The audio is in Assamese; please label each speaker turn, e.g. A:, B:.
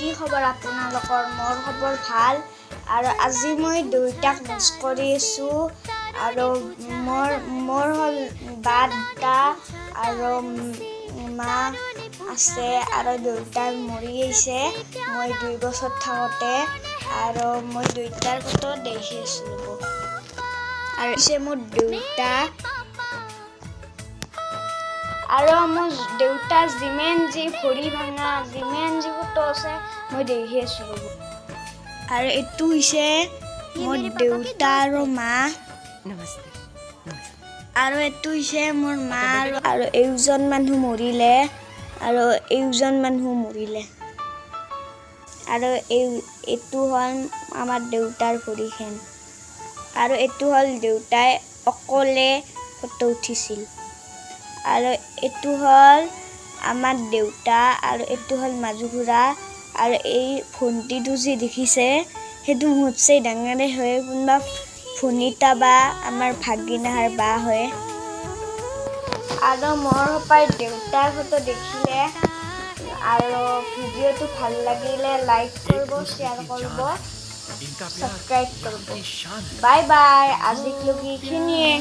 A: কি খবৰ আপোনালোকৰ? মোৰ খবৰ ভাল আৰু আজি মই দুইটাক মিছ কৰি আছোঁ আৰু মোৰ হ'ল বা দুটা আৰু মা আছে আৰু দেউতা মৰি আহিছে মই 2 বছৰ থাকোঁতে আৰু মই দুইটাৰ ফটো দেখি আছিলোঁ আৰু পিছে মোৰ দেউতা আৰু মোৰ দেউতা যিমান যি ভৰি ভাঙা যিমান যি ফটো আছে মই দেখি আছোঁ আৰু এইটো হৈছে মোৰ দেউতা আৰু মা আৰু এইটো হৈছে মোৰ মা আৰু এইজন মানুহ মৰিলে আৰু এইজন মানুহ মৰিলে আৰু এইটো হ'ল আমাৰ দেউতাৰ ভৰিখন আৰু এইটো হ'ল দেউতাই অকলে ফটো উঠিছিল আৰু এইটো হ'ল আমাৰ দেউতা আৰু এইটো হ'ল মাজু খুৰা আৰু এই ভণ্টিটো যি দেখিছে সেইটো মোতছে ডাঙৰে হয় কোনোবা ভনিতা বা আমাৰ ভাগিনাৰ বা হয় আৰু মোৰ সপাই দেউতাৰ ফটো দেখিলে আৰু ভিডিঅ'টো ভাল লাগিলে লাইক কৰিব শ্বেয়াৰ কৰিব সাবস্ক্ৰাইব কৰিব বাই বাই আজিলৈকে এইখিনিয়ে